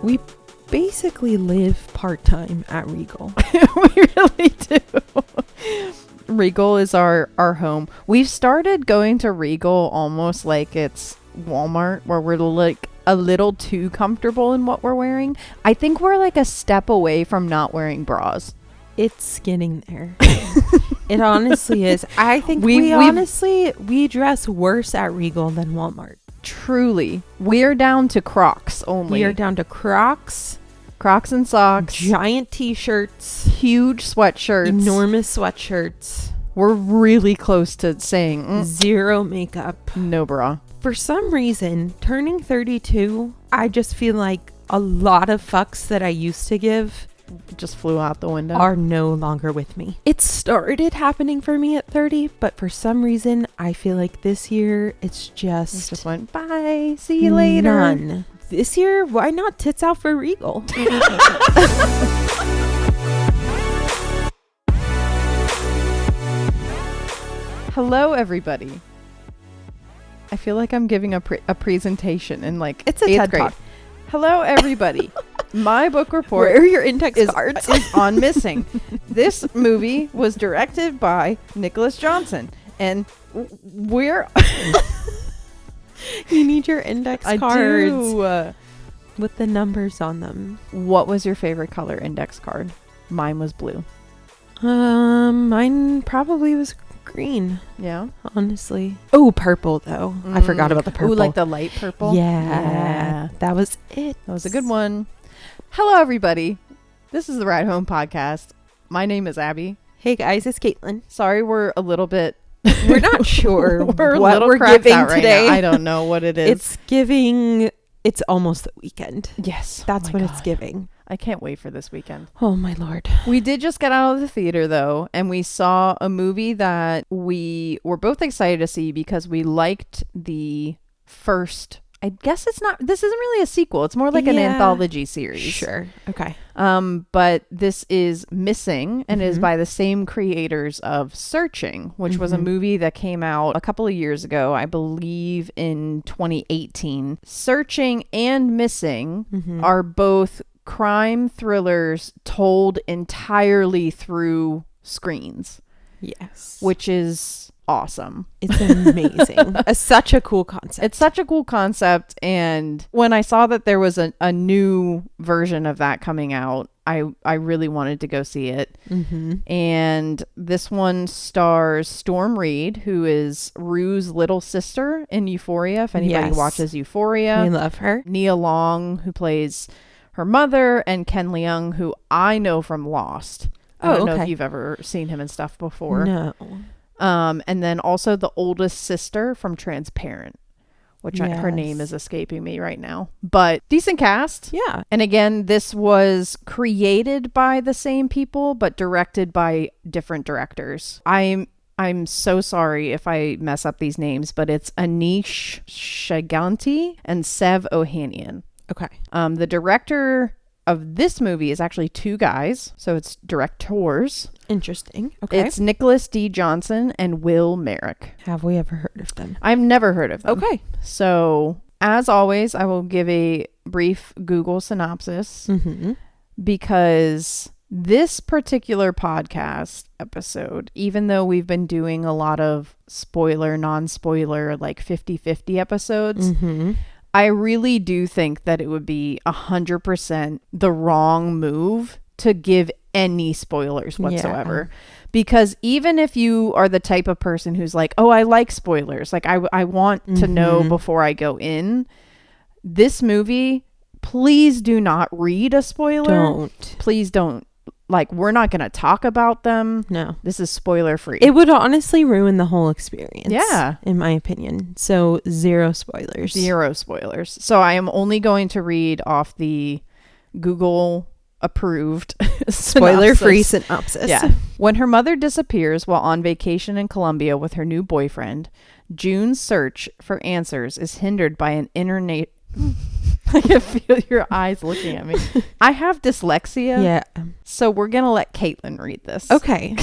We basically live part-time at Regal. We really do. Regal is our home. We've started going to Regal almost like it's Walmart, where we're like a little too comfortable in what we're wearing. I think we're like a step away from not wearing bras. It's getting there. It honestly is. I think we dress worse at Regal than Walmart. Truly. We're down to Crocs only. We are down to Crocs and socks. Giant t-shirts. Huge sweatshirts. Enormous sweatshirts. We're really close to saying zero makeup. No bra. For some reason, turning 32, I just feel like a lot of fucks that I used to give just flew out the window. Are no longer with me. It started happening for me at 30, but for some reason, I feel like this year it just went, bye, see you later. None. This year, why not tits out for Regal? Hello, everybody. I feel like I'm giving a presentation in like it's a 8th TED grade. Talk. Hello, everybody. My book report. Where are your index cards? Is on Missing. This movie was directed by Nicholas Johnson, and we're. You need your index cards. I do. With the numbers on them. What was your favorite color index card? Mine was blue. Mine probably was green. Yeah, honestly. Oh, purple though. I forgot about the purple. Ooh, like the light purple. Yeah, that was it. That was a good one. Hello, everybody. This is the Ride Home Podcast. My name is Abby. Hey guys, it's Caitlin. Sorry, we're a little bit. We're not sure what we're giving today. Right, I don't know what it is. It's giving. It's almost the weekend. Yes, that's what it's giving. I can't wait for this weekend. Oh my Lord. We did just get out of the theater though, and we saw a movie that we were both excited to see because we liked the first. I guess this isn't really a sequel. It's more like an anthology series. Sure. Okay. But this is Missing and is by the same creators of Searching, which was a movie that came out a couple of years ago, I believe in 2018. Searching and Missing are both crime thrillers told entirely through screens. Yes. Which is awesome. It's amazing. Such a cool concept. It's such a cool concept. And when I saw that there was a new version of that coming out, I really wanted to go see it. And this one stars Storm Reid, who is Rue's little sister in Euphoria. If anybody watches Euphoria. We love her. Nia Long, who plays her mother, and Ken Leung, who I know from Lost. I don't know if you've ever seen him and stuff before. No. And then also the oldest sister from Transparent, which her name is escaping me right now. But decent cast. Yeah. And again, this was created by the same people, but directed by different directors. I'm so sorry if I mess up these names, but it's Anish Shaganti and Sev Ohanian. Okay. The director of this movie is actually two guys, so it's directors. Interesting. Okay. It's Nicholas D. Johnson and Will Merrick. Have we ever heard of them? I've never heard of them. Okay. So, as always, I will give a brief Google synopsis because this particular podcast episode, even though we've been doing a lot of spoiler, non-spoiler, like 50-50 episodes, I really do think that it would be 100% the wrong move to give any spoilers whatsoever. Because even if you are the type of person who's like, oh, I like spoilers, like I want to know before I go in, this movie, please do not read a spoiler. Please don't. Like, we're not going to talk about them. No. This is spoiler free. It would honestly ruin the whole experience. Yeah. In my opinion. So, zero spoilers. Zero spoilers. So, I am only going to read off the Google approved spoiler free synopsis. Yeah. When her mother disappears while on vacation in Colombia with her new boyfriend, June's search for answers is hindered by an internet. I can feel your eyes looking at me. I have dyslexia. Yeah. So we're going to let Caitlin read this. Okay.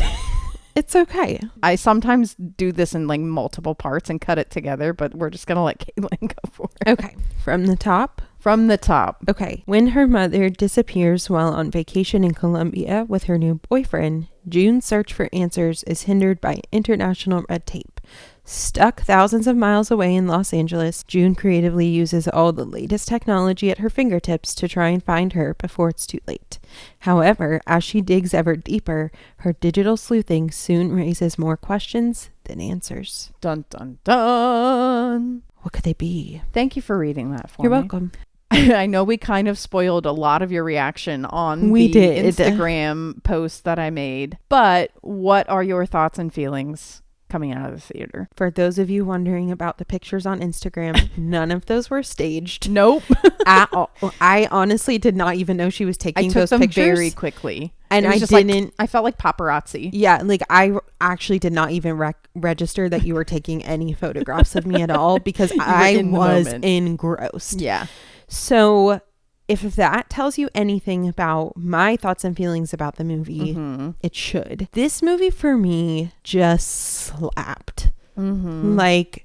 It's okay. I sometimes do this in like multiple parts and cut it together, but we're just going to let Caitlin go for it. Okay. From the top. from the top. Okay. When her mother disappears while on vacation in Colombia with her new boyfriend, June's search for answers is hindered by international red tape. Stuck thousands of miles away in Los Angeles, June creatively uses all the latest technology at her fingertips to try and find her before it's too late. However, as she digs ever deeper, her digital sleuthing soon raises more questions than answers. Dun, dun, dun. What could they be? Thank you for reading that for me. You're me. Welcome. I know we kind of spoiled a lot of your reaction on the Instagram post that I made, but what are your thoughts and feelings coming out of the theater? For those of you wondering about the pictures on Instagram, none of those were staged. Nope. At all. I honestly did not even know she was taking those pictures. I took them very quickly. And I didn't. I felt like paparazzi. Yeah, like I actually did not even register that you were taking any photographs of me at all because I was engrossed. Yeah. So if that tells you anything about my thoughts and feelings about the movie, it should. This movie for me just slapped. Like,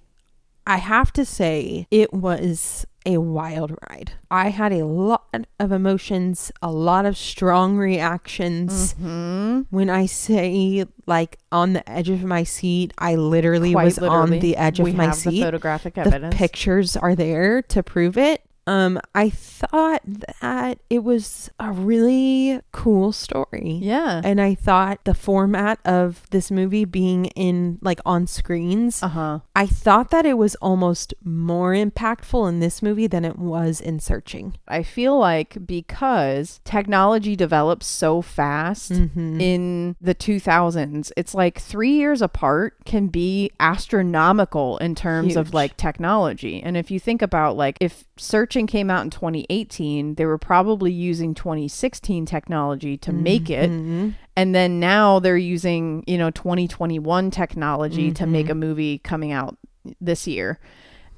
I have to say, it was a wild ride. I had a lot of emotions, a lot of strong reactions. When I say like on the edge of my seat, I literally was on the edge of my seat. The photographic evidence. The pictures are there to prove it. I thought that it was a really cool story. Yeah. And I thought the format of this movie being in like on screens, I thought that it was almost more impactful in this movie than it was in Searching. I feel like because technology develops so fast in the 2000s, it's like 3 years apart can be astronomical in terms of like technology. And if you think about like if Searching came out in 2018, they were probably using 2016 technology to make it, and then now they're using 2021 technology to make a movie coming out this year.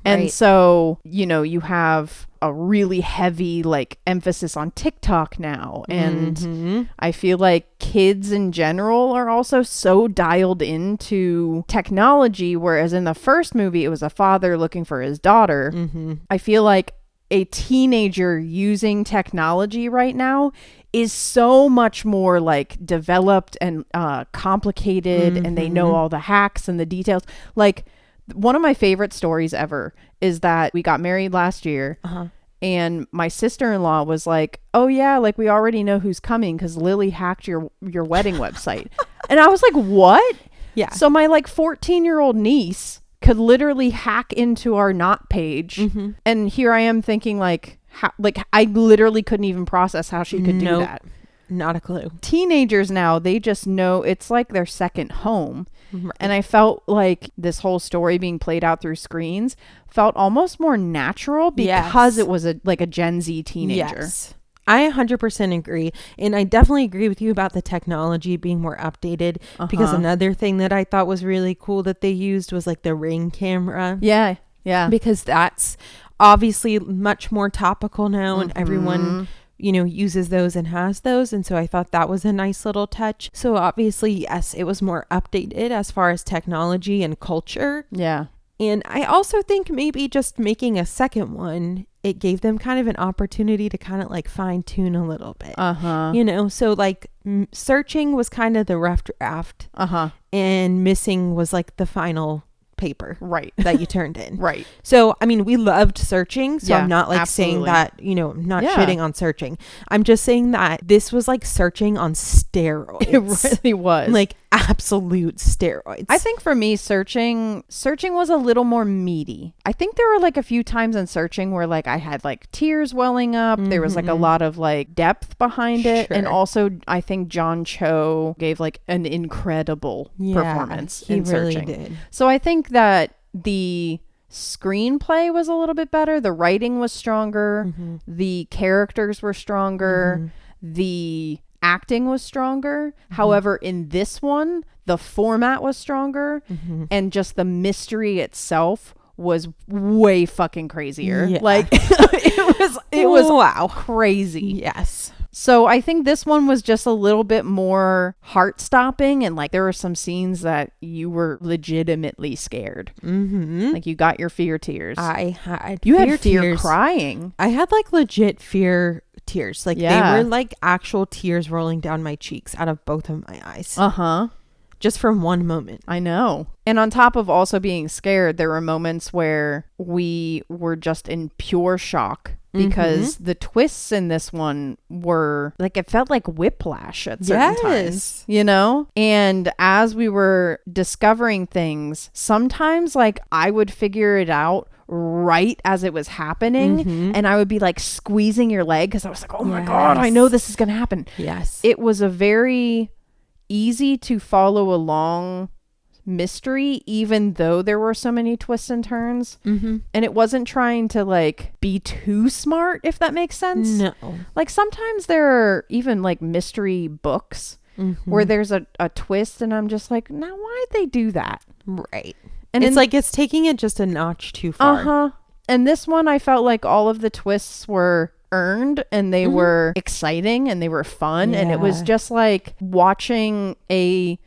And so you have a really heavy like emphasis on TikTok now, and I feel like kids in general are also so dialed into technology, whereas in the first movie it was a father looking for his daughter. I feel like a teenager using technology right now is so much more like developed and complicated, and they know all the hacks and the details. Like, one of my favorite stories ever is that we got married last year, and my sister-in-law was like, oh yeah, like we already know who's coming because Lily hacked your wedding website. And I was like, what? Yeah. So my like 14-year-old niece could literally hack into our Knot page. And here I am thinking like, how, like I literally couldn't even process how she could do that. Not a clue. Teenagers now, they just know it's like their second home. And I felt like this whole story being played out through screens felt almost more natural because it was like a Gen Z teenager. Yes. I 100% agree. And I definitely agree with you about the technology being more updated, because another thing that I thought was really cool that they used was like the Ring camera. Yeah. Yeah. Because that's obviously much more topical now, and everyone, uses those and has those. And so I thought that was a nice little touch. So obviously, yes, it was more updated as far as technology and culture. Yeah. And I also think maybe just making a second one, it gave them kind of an opportunity to kind of like fine tune a little bit. So like Searching was kind of the rough draft. And Missing was like the final paper that you turned in. So I mean, we loved Searching, so I'm not like saying that I'm not shitting on Searching. I'm just saying that this was like Searching on steroids. It really was like absolute steroids. I think for me, Searching was a little more meaty. I think there were like a few times in Searching where like I had like tears welling up. There was like a lot of like depth behind it. And also I think John Cho gave like an incredible performance in Searching. Really did. So I think that the screenplay was a little bit better. The writing was stronger. The characters were stronger. The acting was stronger. However, in this one, the format was stronger, and just the mystery itself was way fucking crazier. Yeah. Like it was wow, crazy. yes. So I think this one was just a little bit more heart-stopping, and like there were some scenes that you were legitimately scared. Mm-hmm. Like you got your fear tears. I had You fear had fear tears. crying. I had like legit fear tears. Like Yeah. they were like actual tears rolling down my cheeks out of both of my eyes. Uh-huh. Just from one moment. I know. And on top of also being scared, there were moments where we were just in pure shock because the twists in this one were like, it felt like whiplash at certain times, you know? And as we were discovering things, sometimes like I would figure it out right as it was happening, and I would be like squeezing your leg because I was like, oh my God, I know this is going to happen. Yes. It was a very easy to follow along mystery, even though there were so many twists and turns. And it wasn't trying to like be too smart, if that makes sense. No. Like sometimes there are even like mystery books where there's a twist and I'm just like, now why'd they do that? Right. And it's like it's taking it just a notch too far. And this one, I felt like all of the twists were earned and they were exciting and they were fun. And it was just like watching a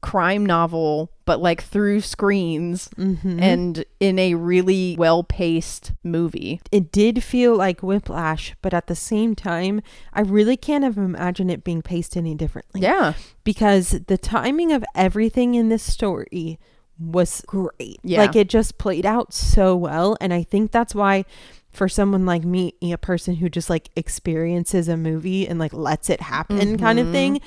crime novel, but like through screens and in a really well-paced movie. It did feel like whiplash, but at the same time, I really can't have imagined it being paced any differently. Yeah. Because the timing of everything in this story was great. Yeah. Like it just played out so well. And I think that's why for someone like me, a person who just like experiences a movie and like lets it happen kind of thing,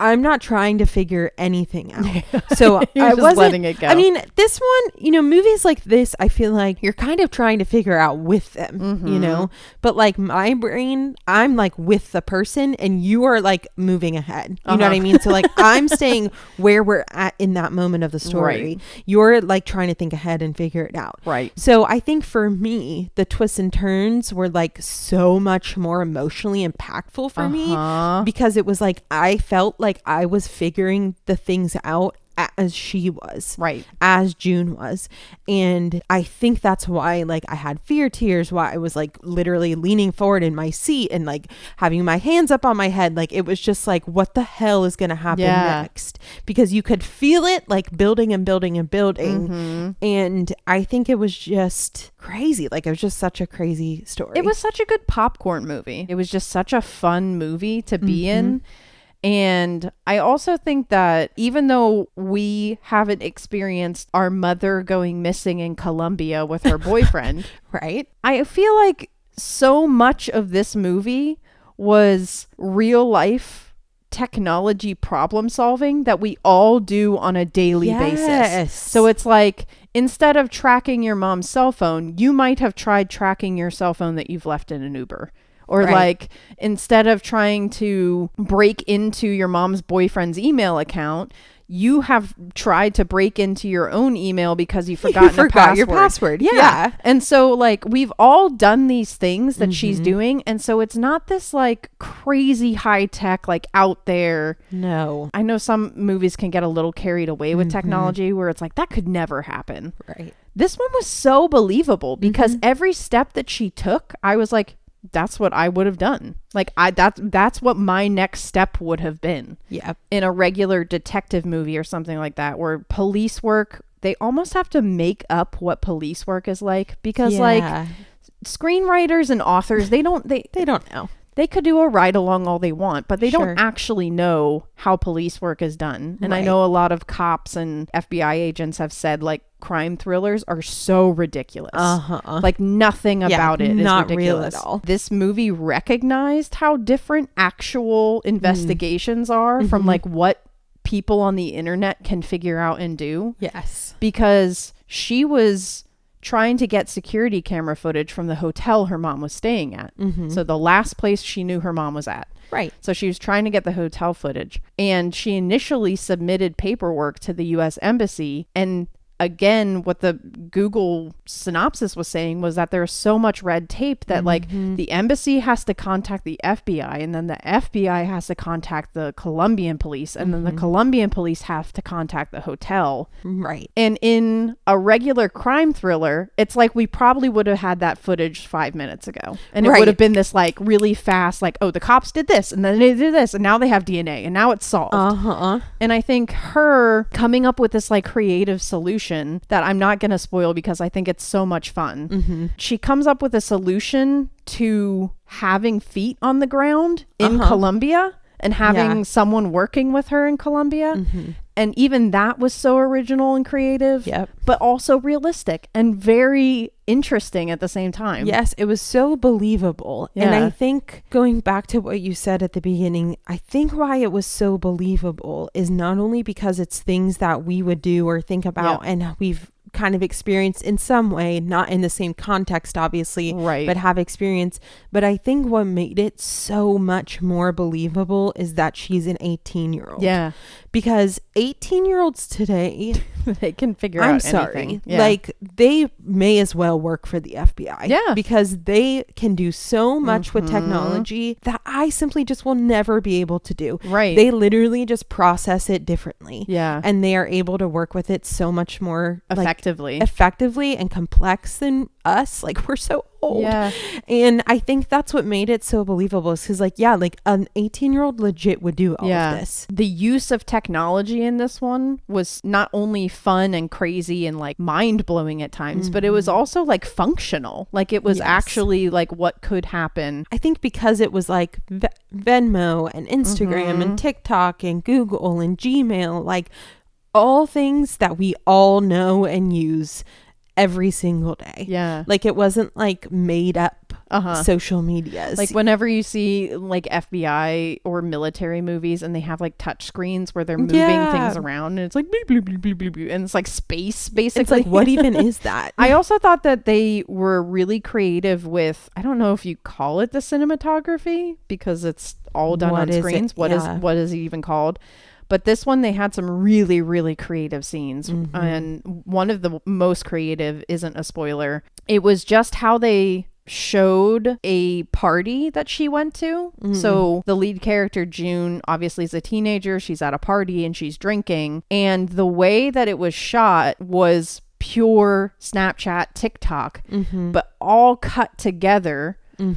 I'm not trying to figure anything out. So You're I just wasn't letting it go. I mean, this one, you know, movies like this, I feel like you're kind of trying to figure out with them, you know, but like my brain, I'm like with the person and you are like moving ahead. You know what I mean? So like I'm staying where we're at in that moment of the story. Right. You're like trying to think ahead and figure it out. Right. So I think for me, the twists and turns were like so much more emotionally impactful for me because it was like I felt like I was figuring the things out as she was, Right. as June was. And I think that's why like I had fear tears, why I was like literally leaning forward in my seat and like having my hands up on my head. Like it was just like, what the hell is going to happen next? Because you could feel it like building and building and building. And I think it was just crazy. Like it was just such a crazy story. It was such a good popcorn movie. It was just such a fun movie to be in. And I also think that even though we haven't experienced our mother going missing in Colombia with her boyfriend, right. I feel like so much of this movie was real life technology problem solving that we all do on a daily basis. So it's like, instead of tracking your mom's cell phone, you might have tried tracking your cell phone that you've left in an Uber. Or like, instead of trying to break into your mom's boyfriend's email account, you have tried to break into your own email because you forgot your password. Yeah. And so like we've all done these things that she's doing. And so it's not this like crazy high tech, like out there. No. I know some movies can get a little carried away with technology where it's like, that could never happen. Right. This one was so believable because every step that she took, I was like, that's what I would have done. Like that's what my next step would have been. Yeah. In a regular detective movie or something like that, where police work, they almost have to make up what police work is like because like screenwriters and authors, they don't know. They could do a ride along all they want, but they don't actually know how police work is done. And I know a lot of cops and FBI agents have said like crime thrillers are so ridiculous. Like nothing about it is not ridiculous. real at all. This movie recognized how different actual investigations are from like what people on the internet can figure out and do. Yes. Because she was trying to get security camera footage from the hotel her mom was staying at. So the last place she knew her mom was at. Right. So she was trying to get the hotel footage, and she initially submitted paperwork to the US Embassy, and again, what the Google synopsis was saying was that there's so much red tape that like the embassy has to contact the FBI, and then the FBI has to contact the Colombian police, and then the Colombian police have to contact the hotel. Right. And in a regular crime thriller, it's like we probably would have had that footage 5 minutes ago, and it would have been this like really fast, like, oh, the cops did this and then they did this and now they have DNA and now it's solved. And I think her coming up with this like creative solution that I'm not going to spoil because I think it's so much fun. She comes up with a solution to having feet on the ground in Colombia and having someone working with her in Colombia. And even that was so original and creative, but also realistic and very interesting at the same time. Yes, it was so believable. And I think going back to what you said at the beginning, I think why it was so believable is not only because it's things that we would do or think about and we've kind of experienced in some way, not in the same context obviously, but have experience. But I think what made it so much more believable is that she's an 18-year-old. Because 18-year-olds today, they can figure out anything. Like they may as well work for the FBI. Because they can do so much with technology that I simply just will never be able to do. They literally just process it differently. And they are able to work with it so much more effectively and complex than us. Like we're so old. And I think that's what made it so believable, is because like an 18-year-old legit would do all of this. The use of technology in this one was not only fun and crazy and like mind-blowing at times, but it was also like functional. Like it was actually like what could happen. I think because it was like Venmo and Instagram and TikTok and Google and Gmail, like all things that we all know and use every single day. Like it wasn't like made up social medias. Like whenever you see like FBI or military movies and they have like touch screens where they're moving things around and it's like bleep, bleep, bleep, bleep, bleep, bleep, and it's like space basically. It's like, what even is that? I also thought that they were really creative with, I don't know if you call it the cinematography because it's all done on screens. What is it even called? But this one, they had some really, really creative scenes. And one of the most creative isn't a spoiler. It was just how they showed a party that she went to. So the lead character, June, obviously is a teenager. She's at a party and she's drinking. And the way that it was shot was pure Snapchat, TikTok, but all cut together.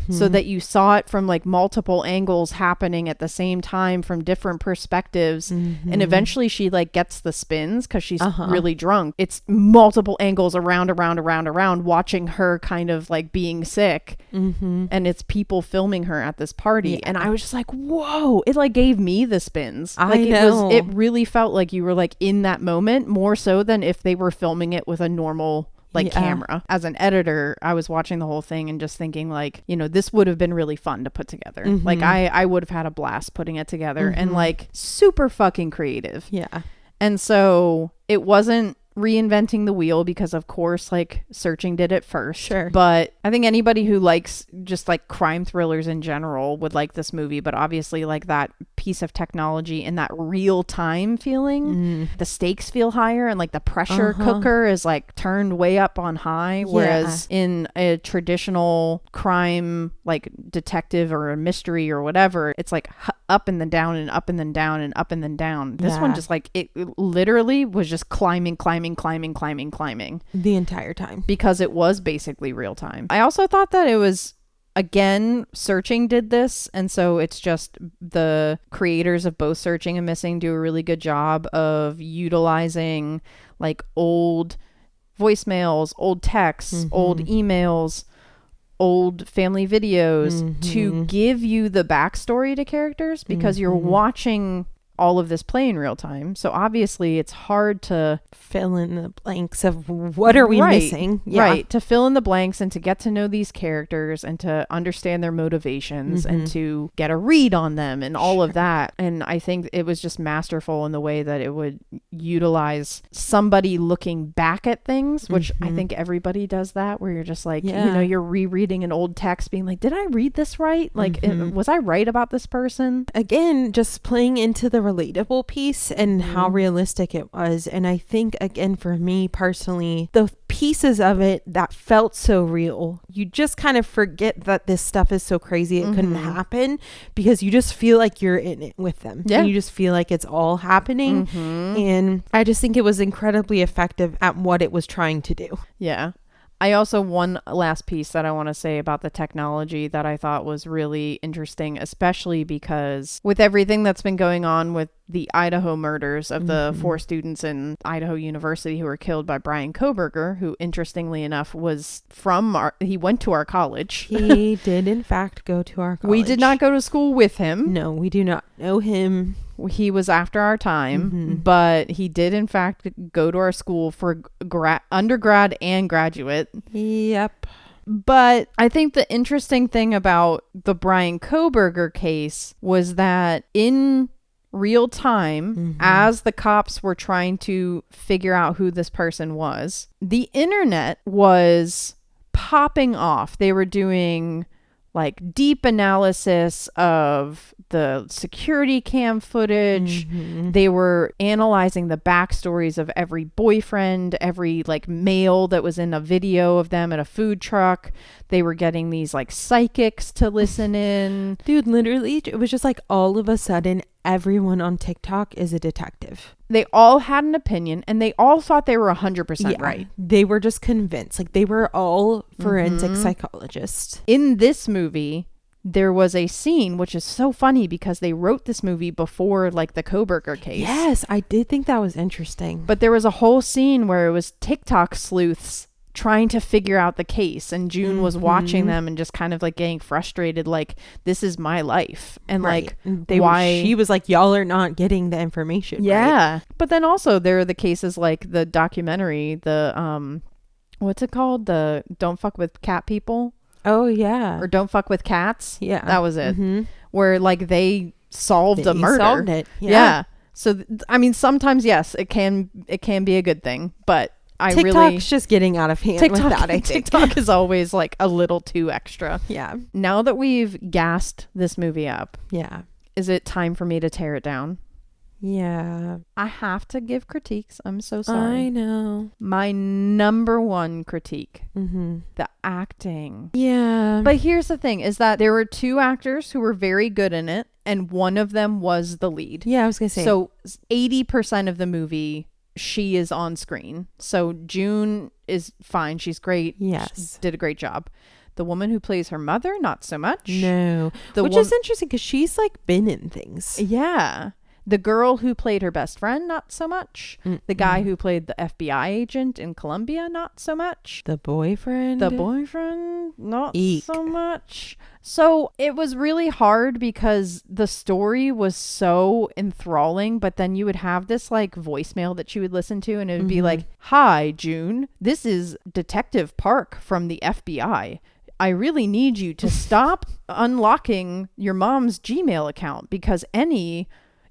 So that you saw it from like multiple angles happening at the same time from different perspectives. And eventually she like gets the spins because she's really drunk. It's multiple angles around, watching her kind of like being sick. And it's people filming her at this party. And I was just like, whoa, it like gave me the spins. Like it really felt like you were like in that moment more so than if they were filming it with a normal camera. As an editor, I was watching the whole thing and just thinking like, you know, this would have been really fun to put together. Like I would have had a blast putting it together and like super fucking creative. And so it wasn't reinventing the wheel because of course like Searching did it first, but I think anybody who likes just like crime thrillers in general would like this movie. But obviously like that piece of technology and that real time feeling, the stakes feel higher and like the pressure cooker is like turned way up on high, whereas in a traditional crime like detective or a mystery or whatever, it's like up and then down and up and then down and up and then down. This one just like it literally was just climbing the entire time because it was basically real time. I also thought that it was, again, Searching did this, and so it's just the creators of both Searching and Missing do a really good job of utilizing like old voicemails, old texts, old emails, old family videos to give you the backstory to characters because you're watching all of this play in real time. So obviously it's hard to fill in the blanks of what are we missing. Right. To fill in the blanks and to get to know these characters and to understand their motivations and to get a read on them and all of that. And I think it was just masterful in the way that it would utilize somebody looking back at things, which I think everybody does that, where you're just like, you know, you're rereading an old text being like, did I read this right? Like, was I right about this person? Again, just playing into the relatable piece and how realistic it was. And I think, again, for me personally, the pieces of it that felt so real, you just kind of forget that this stuff is so crazy it couldn't happen, because you just feel like you're in it with them. Yeah. And you just feel like it's all happening. And I just think it was incredibly effective at what it was trying to do. Yeah. I also, one last piece that I want to say about the technology that I thought was really interesting, especially because with everything that's been going on with the Idaho murders of the 4 students in Idaho University who were killed by Bryan Kohberger, who interestingly enough was he went to our college. He did in fact go to our college. We did not go to school with him. No, we do not know him. He was after our time, but he did in fact go to our school for undergrad and graduate. Yep. But I think the interesting thing about the Bryan Kohberger case was that in real time, as the cops were trying to figure out who this person was, the internet was popping off. They were doing like deep analysis of the security cam footage. They were analyzing the backstories of every boyfriend, every like male that was in a video of them at a food truck. They were getting these like psychics to listen in. Dude, literally, it was just like all of a sudden, everyone on TikTok is a detective. They all had an opinion and they all thought they were 100% right. They were just convinced. Like, they were all forensic psychologists. In this movie, there was a scene, which is so funny because they wrote this movie before like the Kohberger case. Yes, I did think that was interesting. But there was a whole scene where it was TikTok sleuths trying to figure out the case, and June was watching them and just kind of like getting frustrated, like, this is my life, and like why she was like, y'all are not getting the information. Right? But then also there are the cases like the documentary, the what's it called, the Don't Fuck with Cat People. Oh yeah. Or Don't Fuck with Cats. Yeah, that was it. Where like they solved a murder. Solved it. Yeah. So I mean, sometimes yes, it can be a good thing, but TikTok's just getting out of hand with that, I think. TikTok is always like a little too extra. Yeah. Now that we've gassed this movie up, yeah, is it time for me to tear it down? Yeah. I have to give critiques. I'm so sorry. I know. My number one critique, the acting. Yeah. But here's the thing, is that there were 2 actors who were very good in it, and one of them was the lead. Yeah, I was going to say. So 80% of the movie, she is on screen. So June is fine. She's great. Yes. She did a great job. The woman who plays her mother, not so much. No. Which is interesting because she's like been in things. Yeah. The girl who played her best friend, not so much. The guy who played the FBI agent in Colombia, not so much. The boyfriend, not so much. So it was really hard because the story was so enthralling, but then you would have this like voicemail that you would listen to, and it would be like, "Hi, June, this is Detective Park from the FBI. I really need you to stop unlocking your mom's Gmail account because any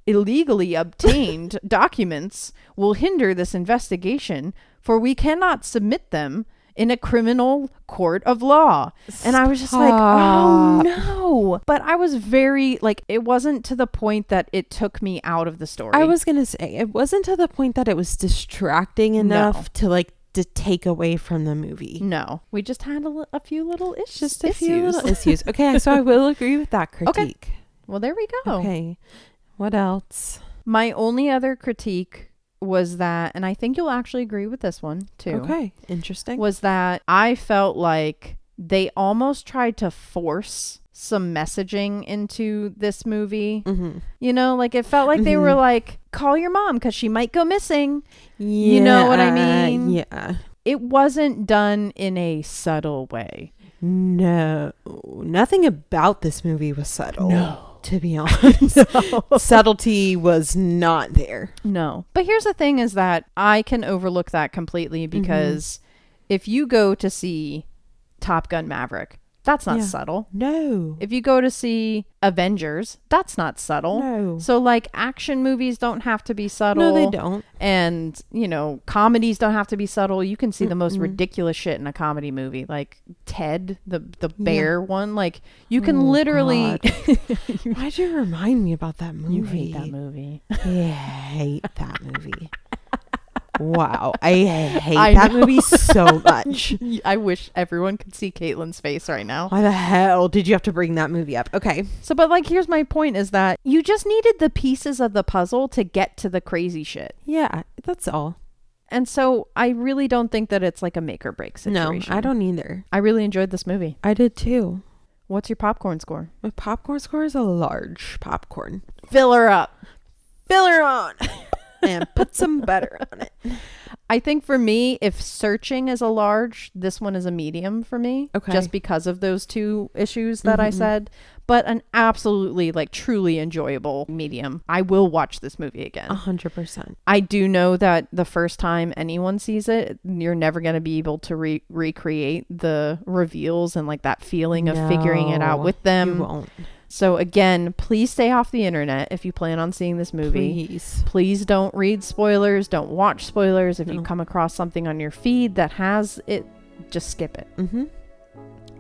illegally obtained documents will hinder this investigation, for we cannot submit them in a criminal court of law." And I was just like, oh no. But I was very like, it wasn't to the point that it took me out of the story. I was gonna say, it wasn't to the point that it was distracting enough to like to take away from the movie. No, we just had a few little issues. Just a few little issues. Okay, so I will agree with that critique. Okay. Well, there we go. Okay. What else? My only other critique was that, and I think you'll actually agree with this one too. Okay. Interesting. Was that I felt like they almost tried to force some messaging into this movie. You know, like it felt like they were like, call your mom because she might go missing. Yeah, you know what I mean? Yeah. It wasn't done in a subtle way. No. Nothing about this movie was subtle. No. To be honest. Subtlety was not there. No. But here's the thing, is that I can overlook that completely because if you go to see Top Gun Maverick, That's not Yeah. subtle. No. If you go to see Avengers, that's not subtle. No. So like action movies don't have to be subtle. No, they don't. And, you know, comedies don't have to be subtle. You can see the most ridiculous shit in a comedy movie. Like Ted, the bear one. Like you can literally... Why'd you remind me about that movie? You hate that movie. I hate that movie. Wow. I hate I that know. movie so much. I wish everyone could see Caitlin's face right now. Why the hell did you have to bring that movie up? Okay. So, but like, here's my point is that you just needed the pieces of the puzzle to get to the crazy shit. Yeah, that's all. And so I really don't think that it's like a make or break situation. No, I don't either. I really enjoyed this movie. I did too. What's your popcorn score? My popcorn score is a large popcorn. Fill her up. Fill her on. And put some butter on it. I think for me, if Searching is a large, this one is a medium for me. Okay. Just because of those two issues that I said. But an absolutely, like, truly enjoyable medium. I will watch this movie again. 100%. I do know that the first time anyone sees it, you're never going to be able to recreate the reveals and like that feeling of figuring it out with them. You won't. So again, please stay off the internet if you plan on seeing this movie. Please don't read spoilers. Don't watch spoilers. If you come across something on your feed that has it, just skip it.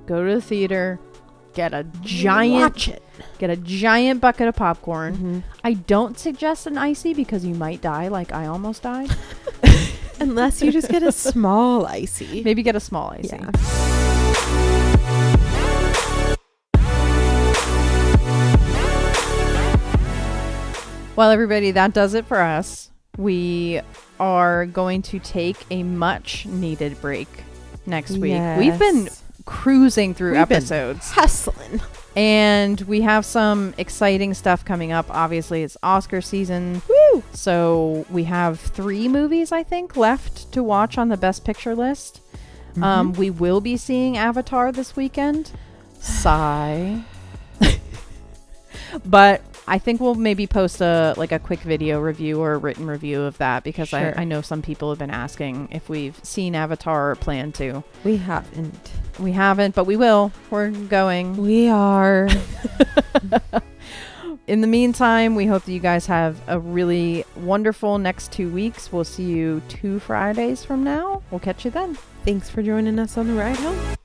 Go to the theater. Get a giant bucket of popcorn. I don't suggest an icy because you might die like I almost died. Unless you just get a small icy. Maybe get a small icy. Yeah. Well, everybody, that does it for us. We are going to take a much needed break next week. Yes. We've been cruising through We've been episodes. Hustling. And we have some exciting stuff coming up. Obviously, it's Oscar season. Woo! So we have 3 movies, I think, left to watch on the Best Picture list. We will be seeing Avatar this weekend. Sigh. But I think we'll maybe post a quick video review or a written review of that because Sure. I know some people have been asking if we've seen Avatar or plan to. We haven't. We haven't, but we will. We're going. We are. In the meantime, we hope that you guys have a really wonderful next 2 weeks. We'll see you 2 Fridays from now. We'll catch you then. Thanks for joining us on the ride home.